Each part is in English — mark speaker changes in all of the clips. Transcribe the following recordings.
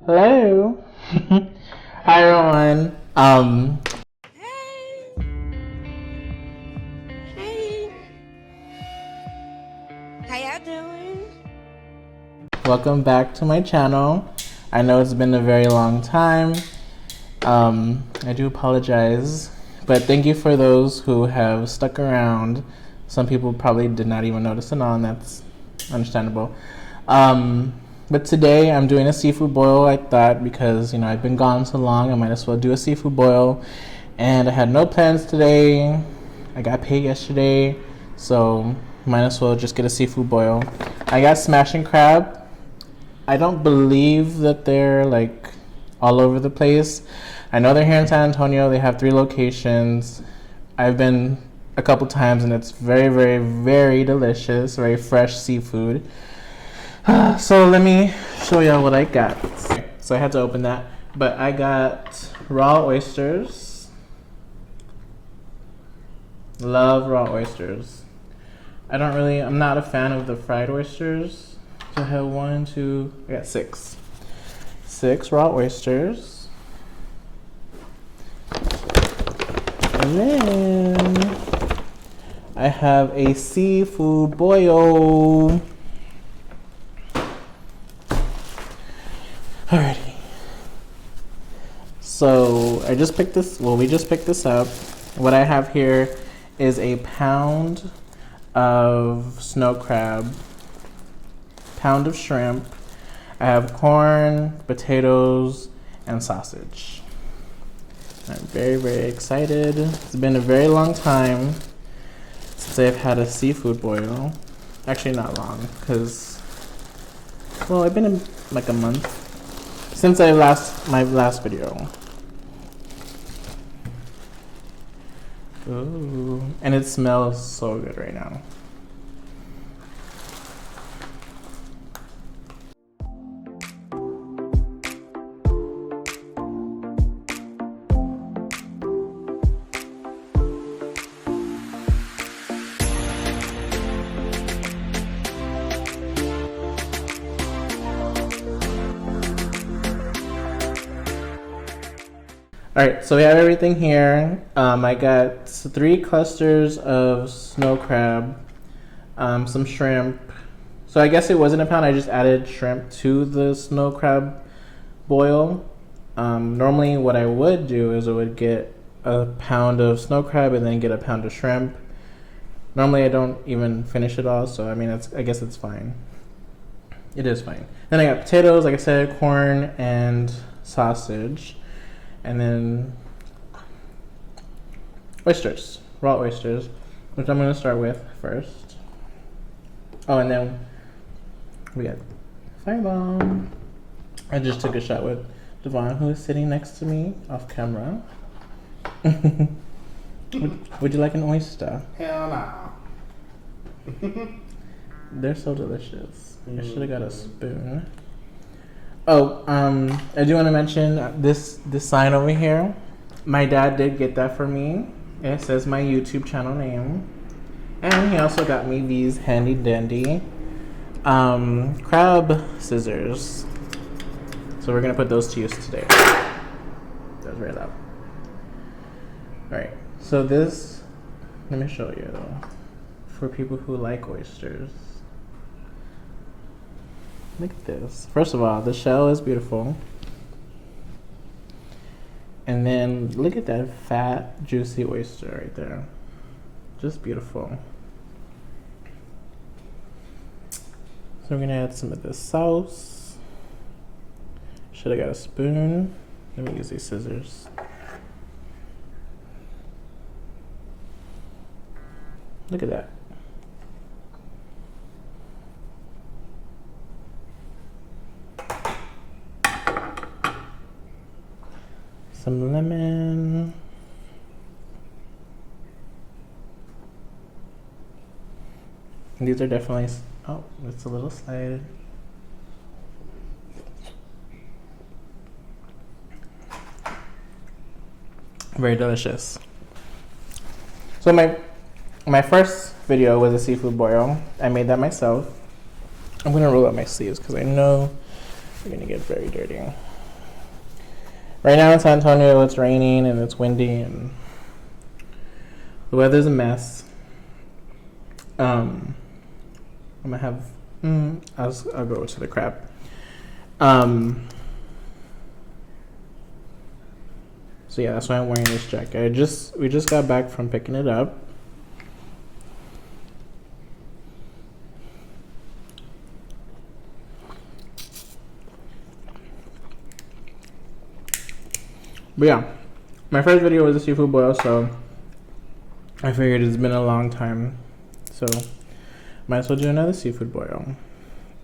Speaker 1: Hello. Hi everyone.
Speaker 2: Hey. Hey. How y'all doing?
Speaker 1: Welcome back to my channel. I know it's been a very long time. I do apologize, but thank you for those who have stuck around. Some people probably did not even notice it on. That's understandable. But today I'm doing a seafood boil. I thought because I've been gone so long, I might as well do a seafood boil. And I had no plans today. I got paid yesterday, so might as well just get a seafood boil. I got SMASHIN crab. I don't believe that they're like all over the place. I know they're here in San Antonio. They have 3 locations. I've been a couple times and it's very, very, very delicious. Very fresh seafood. So let me show y'all what I got. So I had to open that, but I got raw oysters. Love raw oysters. I'm not a fan of the fried oysters. So I have I got 6. 6 raw oysters. And then I have a seafood boil. Alrighty. So we just picked this up. What I have here is a pound of snow crab, pound of shrimp. I have corn, potatoes, and sausage. I'm very, very excited. It's been a very long time since I've had a seafood boil. Actually, not long, because, it's been like a month since my last video. Ooh, and it smells so good right now. Alright, so we have everything here. I got 3 clusters of snow crab, some shrimp. So I guess it wasn't a pound, I just added shrimp to the snow crab boil. Normally what I would do is I would get a pound of snow crab and then get a pound of shrimp. Normally I don't even finish it all, so I guess it's fine. It is fine. Then I got potatoes, like I said, corn, and sausage. And then oysters, raw oysters, which I'm going to start with first. Oh, and then we got firebomb. I just took a shot with Devon, who is sitting next to me off camera. Would you like an oyster?
Speaker 3: Hell no.
Speaker 1: They're so delicious. I should have got a spoon. Oh, I do want to mention this sign over here. My dad did get that for me. It says my YouTube channel name. And he also got me these handy dandy crab scissors. So we're going to put those to use today. That was very loud. Alright, so this, let me show you though, for people who like oysters. Look at this. First of all, the shell is beautiful. And then look at that fat, juicy oyster right there. Just beautiful. So we're gonna add some of this sauce. Should have got a spoon. Let me use these scissors. Look at that. Some lemon. And these are definitely, oh, it's a little slide. Very delicious. So my first video was a seafood boil. I made that myself. I'm gonna roll up my sleeves because I know they're gonna get very dirty. Right now in San Antonio, it's raining and it's windy and the weather's a mess. I'm gonna have. I'll go to the crab. So yeah, that's why I'm wearing this jacket. We just got back from picking it up. But yeah, my first video was a seafood boil, so I figured it's been a long time, so might as well do another seafood boil.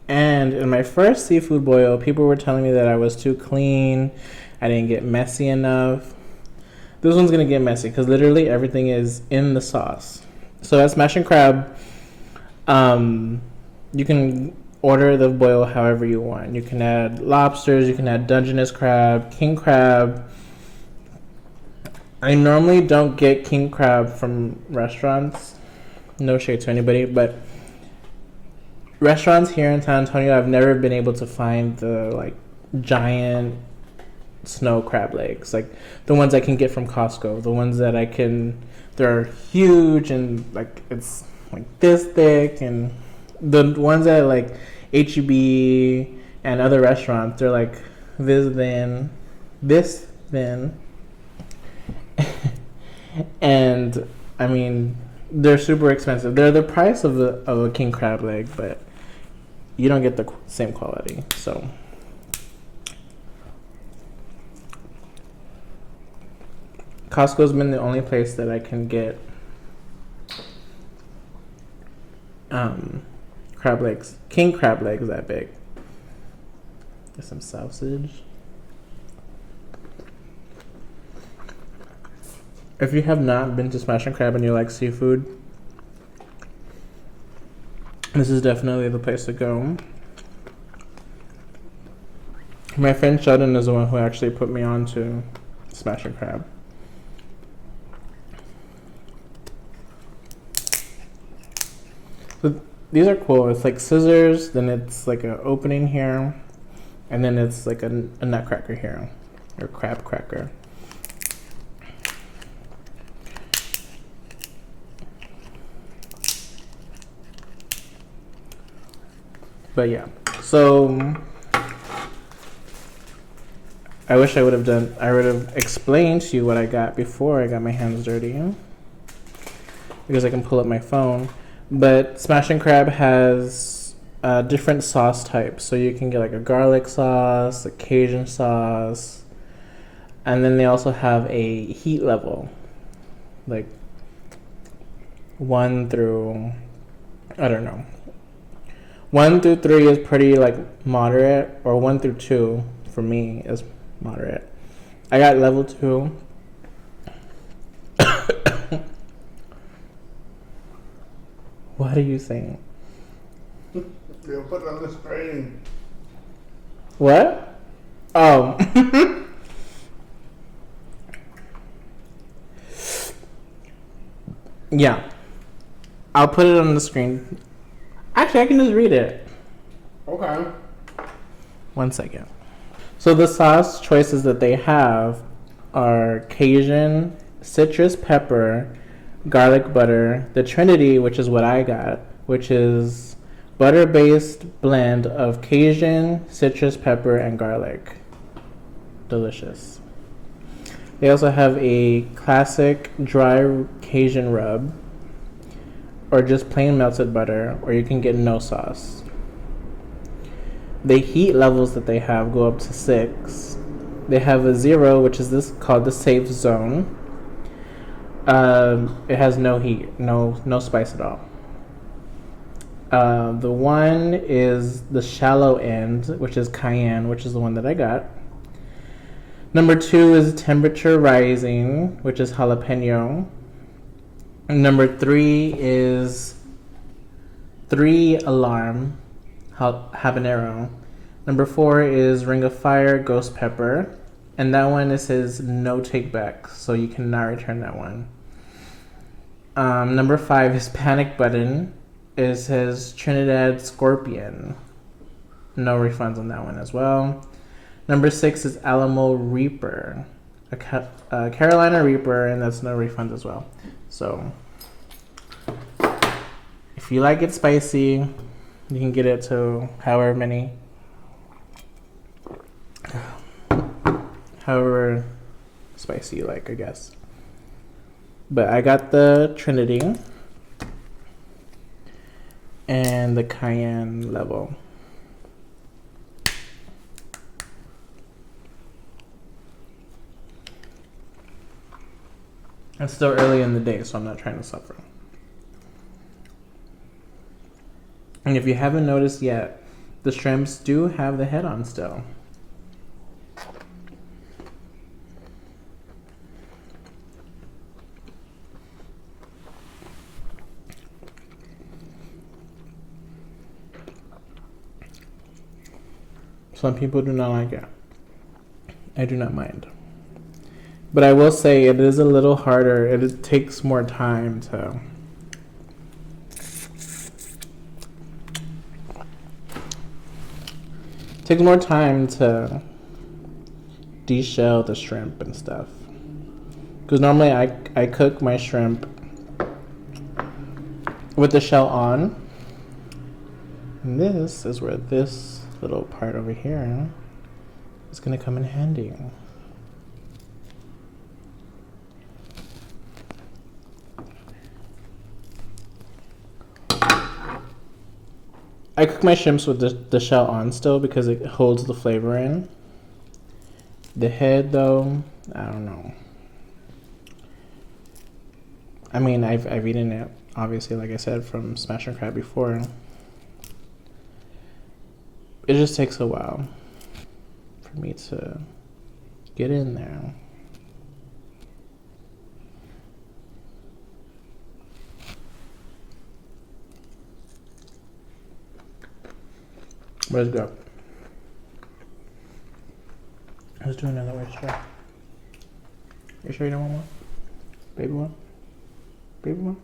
Speaker 1: And in my first seafood boil, people were telling me that I was too clean, I didn't get messy enough. This one's gonna get messy because literally everything is in the sauce. So at Smashin' Crab, you can order the boil however you want. You can add lobsters, you can add Dungeness crab, king crab. I normally don't get king crab from restaurants. No shade to anybody, but restaurants here in San Antonio, I've never been able to find the like giant snow crab legs, like the ones I can get from Costco. The ones that they're huge and like it's like this thick, and the ones at like HEB and other restaurants, they're like this thin. And I mean, they're super expensive. They're the price of a king crab leg, but you don't get the same quality. So Costco's been the only place that I can get crab legs, king crab legs that big. Get some sausage. If you have not been to Smashin' Crab and you like seafood, this is definitely the place to go. My friend Sheldon is the one who actually put me on to Smashin' Crab. So these are cool. It's like scissors, then it's like an opening here, and then it's like a nutcracker here, or crab cracker. But yeah, so I wish I would have explained to you what I got before I got my hands dirty, because I can pull up my phone. But Smashin' Crab has different sauce types, so you can get like a garlic sauce, a Cajun sauce, and then they also have a heat level, like 1 through, I don't know. 1 through 3 is pretty like moderate, or 1 through 2 for me is moderate. I got level 2. What are you saying?
Speaker 3: They'll put it on the screen.
Speaker 1: What? Oh. Yeah. I'll put it on the screen. Actually, I can just read it.
Speaker 3: Okay.
Speaker 1: 1 second. So the sauce choices that they have are Cajun, citrus pepper, garlic butter, the Trinity, which is what I got, which is butter-based blend of Cajun, citrus pepper, and garlic. Delicious. They also have a classic dry Cajun rub, or just plain melted butter, or you can get no sauce. The heat levels that they have go up to 6. They have a 0, which is this called the safe zone. It has no heat, no spice at all. The 1 is the shallow end, which is cayenne, which is the one that I got. Number 2 is temperature rising, which is jalapeno. Number 3 is 3 alarm, habanero. Number 4 is ring of fire, ghost pepper. And that one is his no take back, so you cannot return that one. Number 5 is panic button. It says Trinidad Scorpion. No refunds on that one as well. Number 6 is Alamo Reaper, a Carolina Reaper, and that's no refunds as well. So if you like it spicy, you can get it to however spicy you like, I guess. But I got the Trinity and the Cayenne level. It's still early in the day, so I'm not trying to suffer. And if you haven't noticed yet, the shrimps do have the head on still. Some people do not like it. I do not mind. But I will say it is a little harder. It takes more time to... takes more time to deshell the shrimp and stuff. Because normally I cook my shrimp with the shell on. And this is where this little part over here is going to come in handy. I cook my shrimps with the shell on still because it holds the flavor in. The head though, I don't know. I mean, I've eaten it, obviously, like I said, from SMASHIN before. It just takes a while for me to get in there. Let's go. Let's do another oyster. You sure you don't want one? Baby one? Baby one?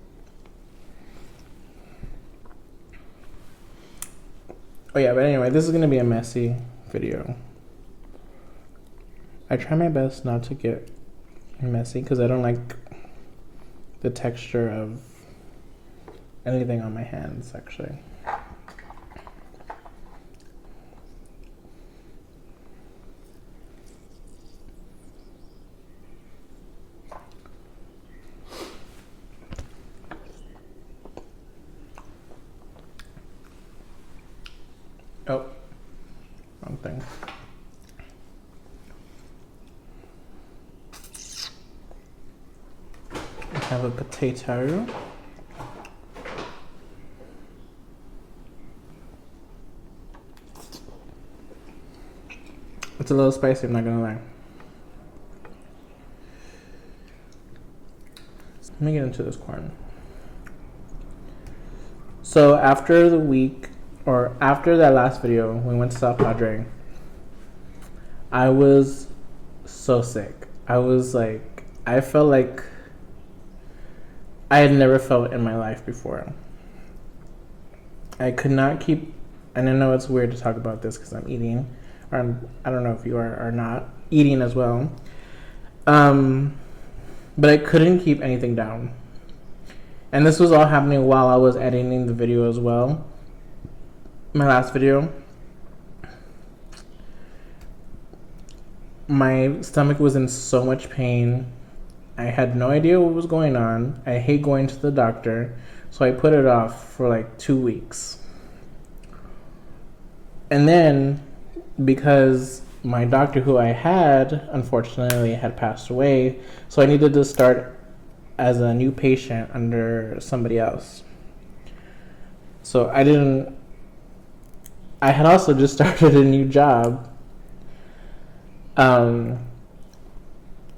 Speaker 1: Oh yeah, but anyway, this is gonna be a messy video. I try my best not to get messy because I don't like the texture of anything on my hands, actually. Oh, wrong thing. I have a potato. It's a little spicy, I'm not gonna lie. Let me get into this corn. So after the week, or after that last video, we went to South Padre, I was so sick. I was like, I felt like I had never felt in my life before. I could not keep, and I know it's weird to talk about this because I'm eating, or I don't know if you are or not eating as well. But I couldn't keep anything down. And this was all happening while I was editing the video as well. My last video. My stomach was in so much pain. I had no idea what was going on. I hate going to the doctor, so I put it off for like 2 weeks. And then, because my doctor who I had, unfortunately, had passed away, so I needed to start as a new patient under somebody else. So I had also just started a new job, and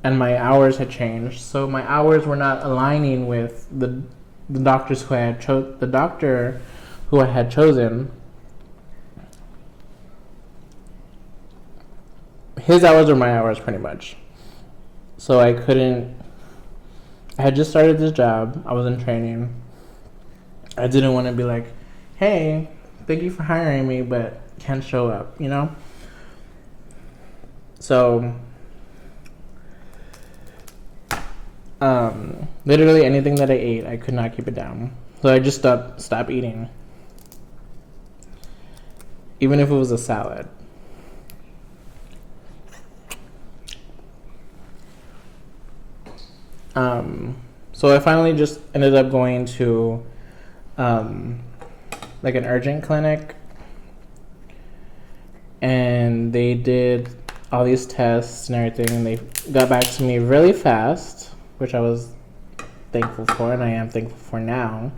Speaker 1: my hours had changed. So my hours were not aligning with the doctors who I had the doctor who I had chosen. His hours were my hours, pretty much. So I had just started this job. I was in training. I didn't want to be like, hey, thank you for hiring me, but can't show up, you know? So literally anything that I ate, I could not keep it down. So I just stopped eating. Even if it was a salad. So I finally just ended up going to like an urgent clinic, and they did all these tests and everything, and they got back to me really fast, which I was thankful for, and I am thankful for now.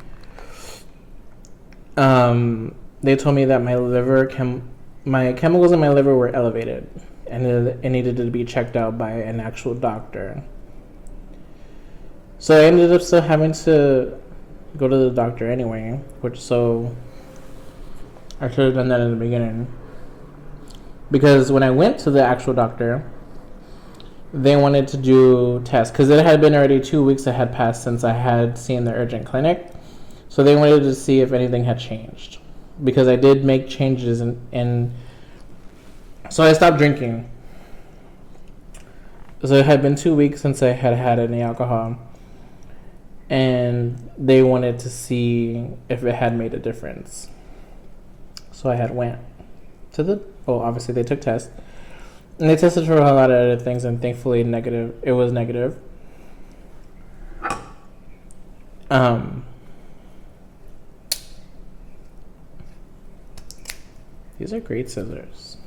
Speaker 1: They told me that my chemicals in my liver were elevated, and it needed to be checked out by an actual doctor. So I ended up still having to go to the doctor anyway, so I should have done that in the beginning. Because when I went to the actual doctor, they wanted to do tests, because it had been already 2 weeks that had passed since I had seen the urgent clinic. So they wanted to see if anything had changed, because I did make changes in so I stopped drinking. So it had been 2 weeks since I had had any alcohol, and they wanted to see if it had made a difference. So I had went to obviously they took tests, and they tested for a lot of other things, and thankfully it was negative. These are great scissors.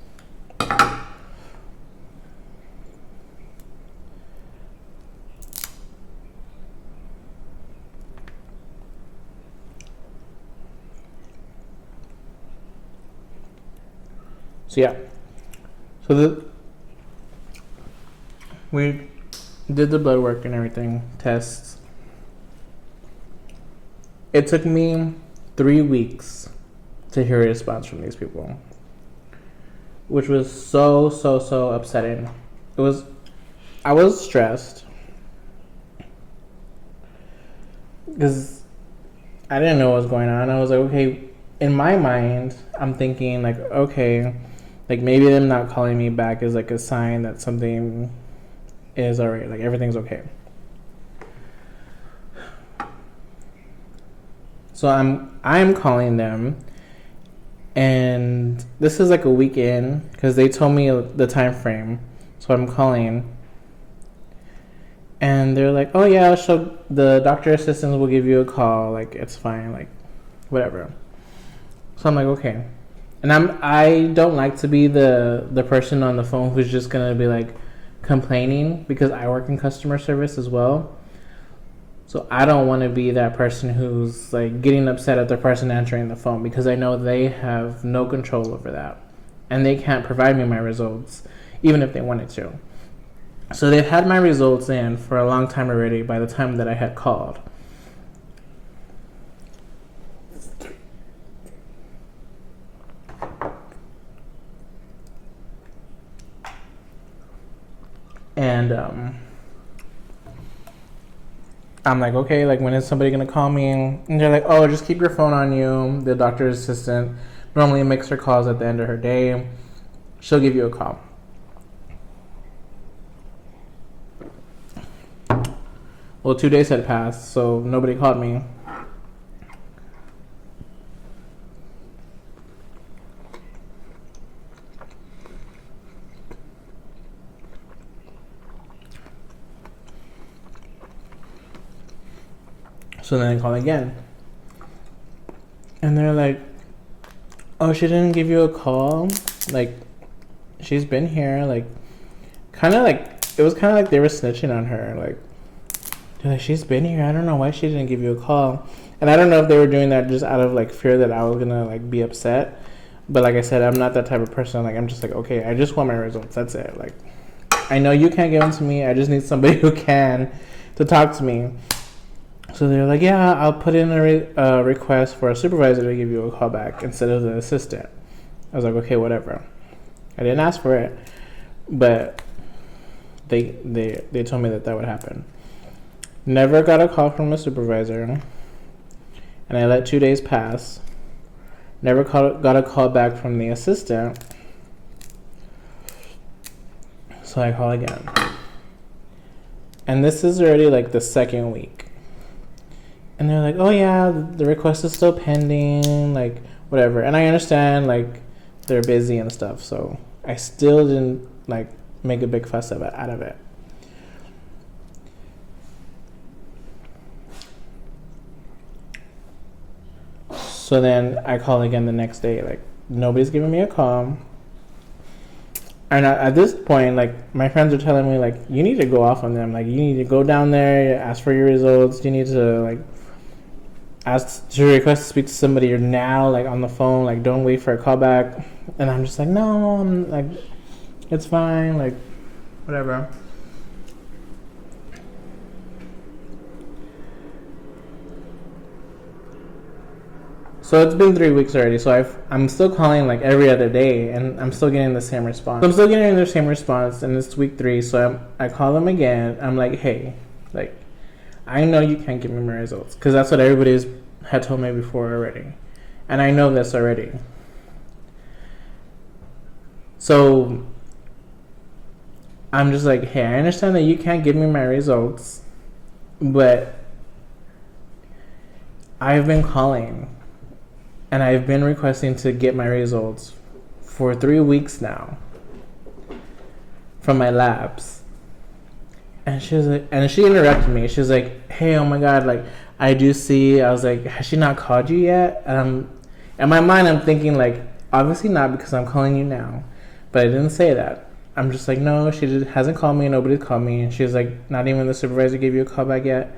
Speaker 1: So yeah, we did the blood work and everything, tests. It took me 3 weeks to hear a response from these people, which was so upsetting. I was stressed because I didn't know what was going on. I was like, okay, in my mind, I'm thinking like, okay, like maybe them not calling me back is like a sign that something is alright, like everything's okay. So I'm calling them, and this is like a weekend because they told me the time frame. So I'm calling, and they're like, "Oh yeah, the doctor assistants will give you a call. Like it's fine, like whatever." So I'm like, okay, and I don't like to be the person on the phone who's just gonna be like complaining, because I work in customer service as well. So I don't want to be that person who's like getting upset at the person answering the phone, because I know they have no control over that, and they can't provide me my results even if they wanted to. So they've had my results in for a long time already by the time that I had called. And I'm like, okay, like when is somebody gonna call me? And they're like, oh, just keep your phone on you. The doctor's assistant normally makes her calls at the end of her day. She'll give you a call. Well, 2 days had passed, so nobody called me. So then I call again, and they're like, oh, she didn't give you a call? Like, she's been here. Like, it was kind of like they were snitching on her. Like, they're like, she's been here. I don't know why she didn't give you a call. And I don't know if they were doing that just out of like fear that I was gonna like be upset. But like I said, I'm not that type of person. Like, I'm just like, okay, I just want my results. That's it. Like, I know you can't give them to me. I just need somebody who can to talk to me. So they're like, yeah, I'll put in a request for a supervisor to give you a call back instead of the assistant. I was like, okay, whatever. I didn't ask for it, but they told me that would happen. Never got a call from a supervisor, and I let 2 days pass. Never got a call back from the assistant. So I call again. And this is already like the second week. And they're like, oh yeah, the request is still pending, like whatever. And I understand like they're busy and stuff. So I still didn't like make a big fuss out of it. So then I call again the next day. Like nobody's giving me a call. And at this point, like my friends are telling me, like you need to go off on them. Like you need to go down there, ask for your results. You need to like ask to request to speak to somebody. You're now like on the phone. Like don't wait for a call back. And I'm just like, no, I'm like, it's fine. Like whatever. So it's been 3 weeks already. So I'm still calling like every other day, and I'm still getting the same response. So I'm still getting the same response, and it's week 3. So I call them again. I'm like, hey, like, I know you can't give me my results because that's what everybody's had told me before already, and I know this already. So I'm just like, hey, I understand that you can't give me my results, but I've been calling. And I've been requesting to get my results for 3 weeks now from my labs. And she was like, and she interrupted me. She was like, hey, oh my God, like, I do see. I was like, has she not called you yet? And in my mind, I'm thinking, like, obviously not because I'm calling you now. But I didn't say that. I'm just like, no, she hasn't called me. Nobody's called me. And she was like, not even the supervisor gave you a call back yet.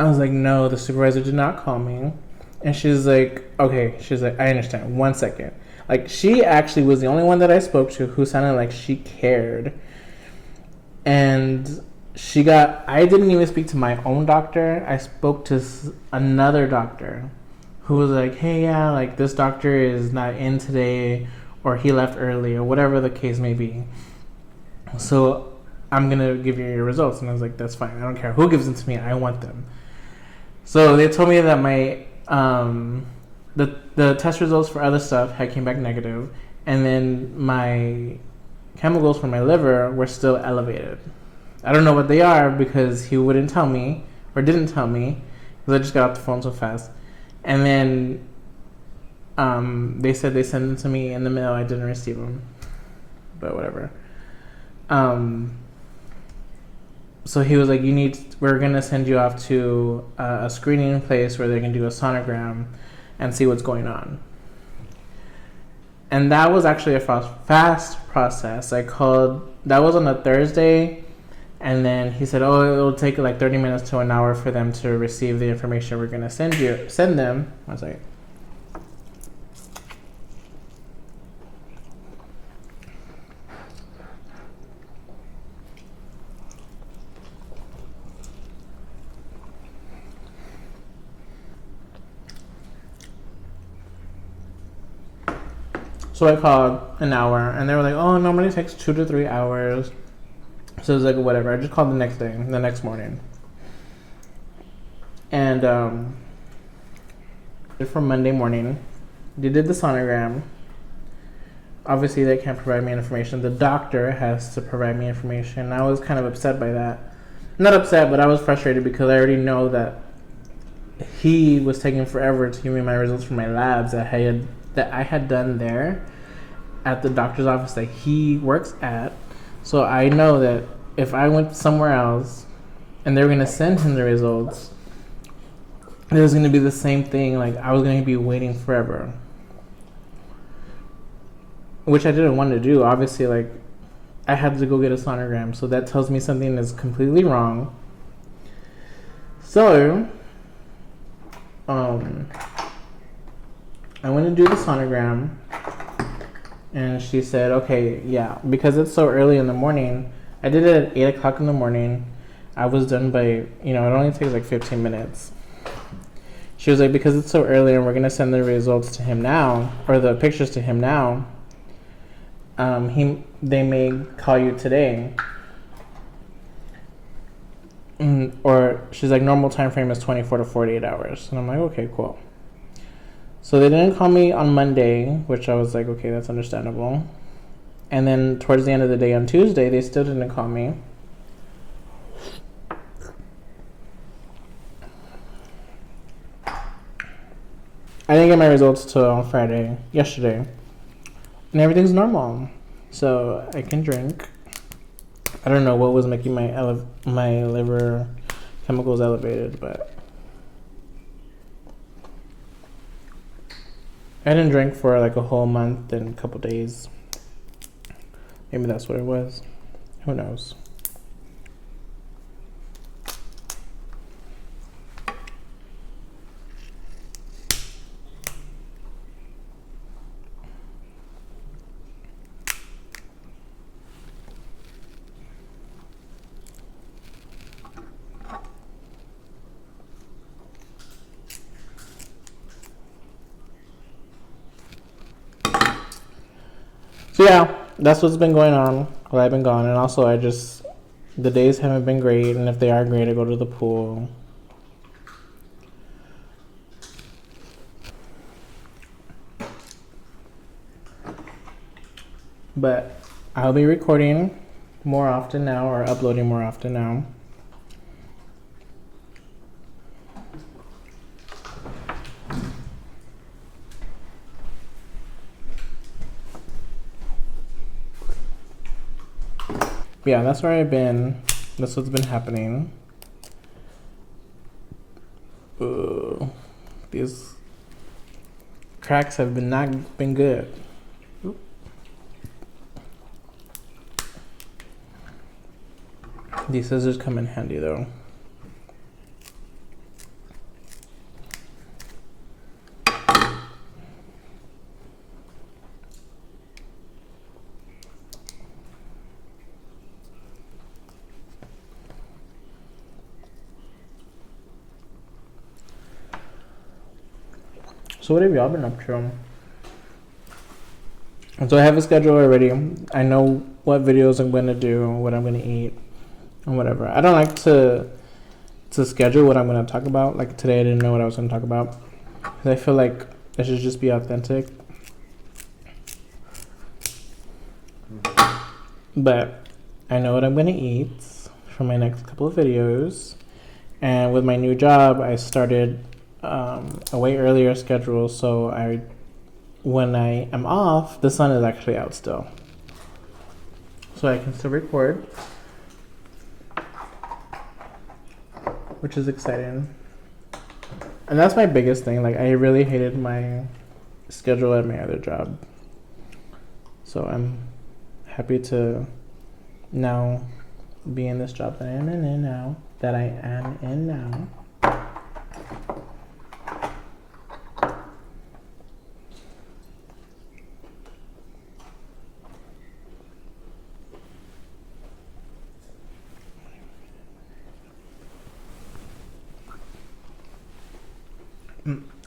Speaker 1: I was like, no, the supervisor did not call me. And she's like, okay. She's like, I understand. 1 second. Like, she actually was the only one that I spoke to who sounded like she cared. And I didn't even speak to my own doctor. I spoke to another doctor who was like, hey, yeah, like, this doctor is not in today, or he left early, or whatever the case may be. So I'm going to give you your results. And I was like, that's fine. I don't care who gives them to me. I want them. So they told me that my the test results for other stuff had came back negative, and then my chemicals for my liver were still elevated. I don't know what they are because he wouldn't tell me, or didn't tell me, because I just got off the phone so fast. And then they said they sent them to me in the mail. I didn't receive them, but whatever. So he was like, we're going to send you off to a screening place where they can do a sonogram and see what's going on. And that was actually a fast process. I called, that was on a Thursday, and then he said, oh, it'll take like 30 minutes to an hour for them to receive the information we're going to send them. I was like, so I called an hour, and they were like, oh, it normally takes 2 to 3 hours. So it was like, whatever. I just called the next morning. And for Monday morning, they did the sonogram. Obviously, they can't provide me information. The doctor has to provide me information. I was kind of upset by that. Not upset, but I was frustrated because I already know that he was taking forever to give me my results from my labs that I had done there at the doctor's office that he works at. So I know that if I went somewhere else and they were going to send him the results, it was going to be the same thing. Like, I was going to be waiting forever, which I didn't want to do. Obviously, like, I had to go get a sonogram, so that tells me something is completely wrong. So I went to do the sonogram, and she said, okay, yeah, because it's so early in the morning. I did it at 8 o'clock in the morning. I was done by, it only takes like 15 minutes. She was like, because it's so early and we're going to send the results to him now, or the pictures to him now, they may call you today. Or she's like, normal time frame is 24 to 48 hours. And I'm like, okay, cool. So they didn't call me on Monday, which I was like, okay, that's understandable. And then towards the end of the day on Tuesday, they still didn't call me. I didn't get my results till yesterday, and everything's normal, so I can drink. I don't know what was making my liver chemicals elevated, but I didn't drink for like a whole month and a couple days. Maybe that's what it was. Who knows? So yeah, that's what's been going on while I've been gone. And also the days haven't been great, and if they are great, I go to the pool. But I'll be recording more often now, or uploading more often now. Yeah, that's where I've been. That's what's been happening. These cracks have not been good. These scissors come in handy though. So what have y'all been up to? And so I have a schedule already. I know what videos I'm going to do, what I'm going to eat, and whatever. I don't like to schedule what I'm going to talk about. Like today I didn't know what I was going to talk about. Because I feel like I should just be authentic. But I know what I'm going to eat for my next couple of videos. And with my new job, I started a way earlier schedule, so when I am off, the sun is actually out still, so I can still record, which is exciting. And that's my biggest thing. Like, I really hated my schedule at my other job, so I'm happy to now be in this job that I am in now.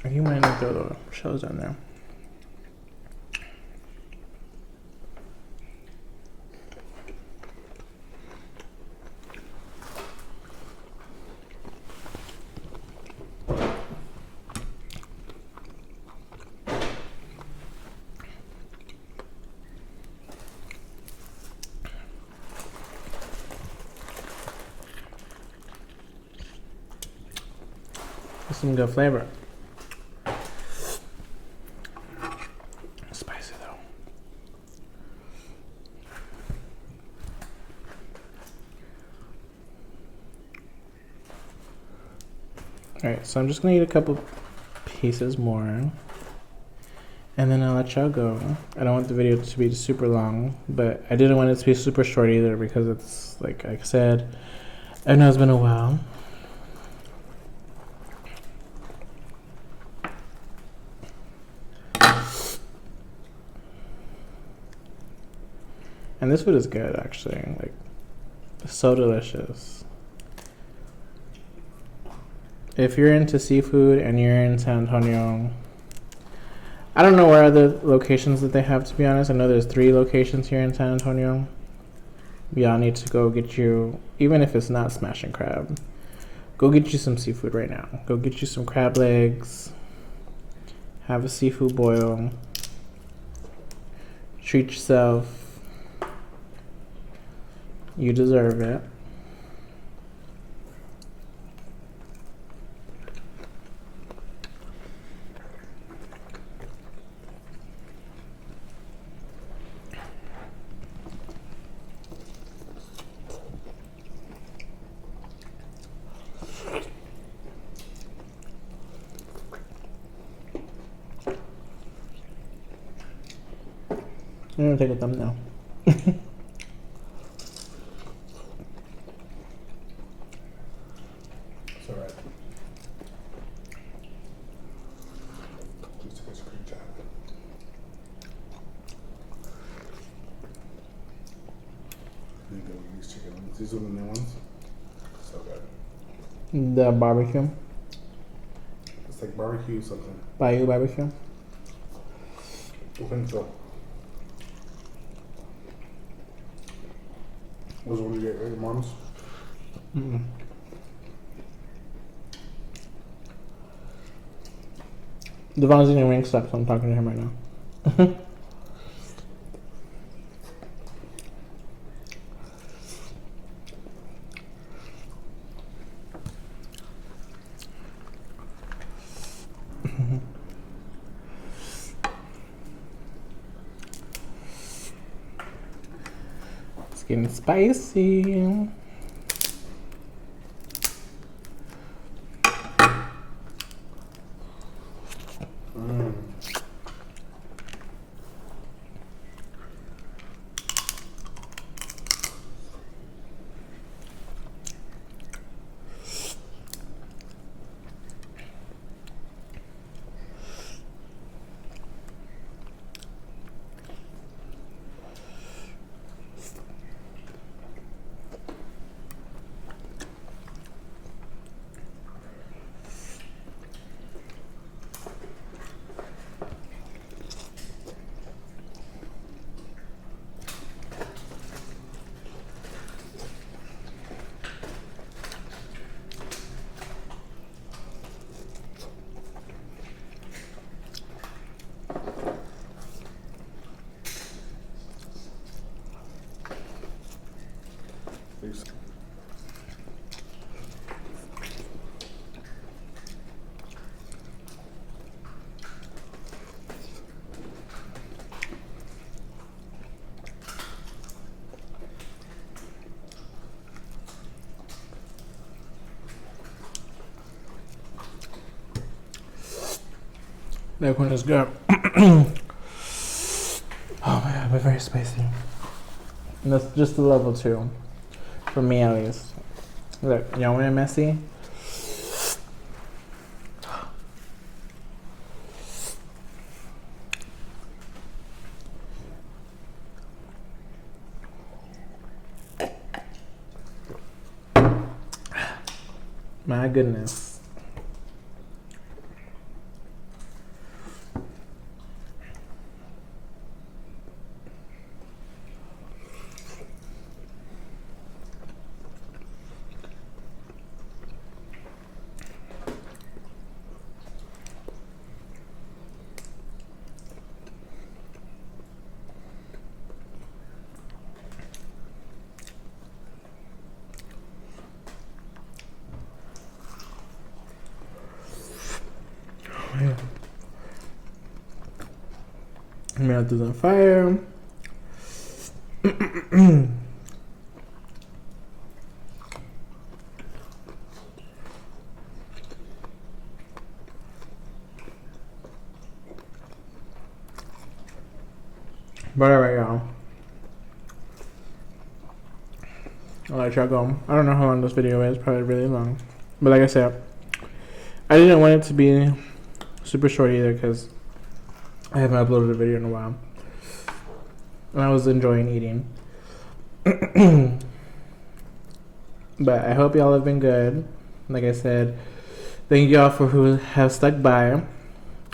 Speaker 1: You might not throw the shells down there. That's some good flavor. Spicy though. Alright, so I'm just gonna eat a couple pieces more, and then I'll let y'all go. I don't want the video to be super long, but I didn't want it to be super short either, because it's like I said, I know it's been a while. And this food is good, actually. Like, so delicious. If you're into seafood and you're in San Antonio, I don't know where other locations that they have, to be honest. I know there's 3 locations here in San Antonio. Y'all need to go get you, even if it's not Smashing Crab, go get you some seafood right now. Go get you some crab legs. Have a seafood boil. Treat yourself. You deserve it. I'm gonna take a thumbnail.
Speaker 3: It's alright. Please take a screenshot. These chicken wings. These are the new ones. So good.
Speaker 1: The barbecue.
Speaker 3: It's like barbecue something.
Speaker 1: Bayou barbecue.
Speaker 3: I think so. Was one you get at your mom's?
Speaker 1: Mm-mm. Devon's eating wing stuff, so I'm talking to him right now. It's getting spicy.
Speaker 3: Please.
Speaker 1: That one is good. Oh my god, we're very spicy. And that's just the level 2. For me at least. Look, y'all want it messy? My goodness. Mouth is on fire. But alright, y'all. I'll let y'all go. I don't know how long this video is. Probably really long. But like I said, I didn't want it to be super short either because I haven't uploaded a video in a while. And I was enjoying eating. But I hope y'all have been good. Like I said, thank y'all for who have stuck by.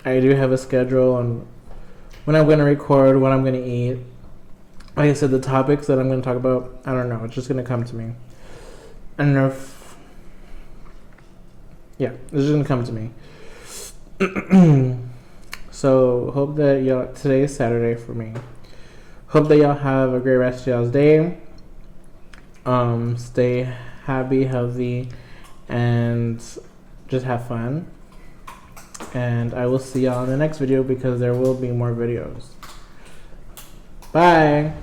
Speaker 1: I do have a schedule on when I'm going to record, what I'm going to eat. Like I said, the topics that I'm going to talk about, I don't know. It's just going to come to me. I don't know if... Yeah, it's just going to come to me. So, hope that y'all... Today is Saturday for me. Hope that y'all have a great rest of y'all's day. Stay happy, healthy, and just have fun. And I will see y'all in the next video because there will be more videos. Bye.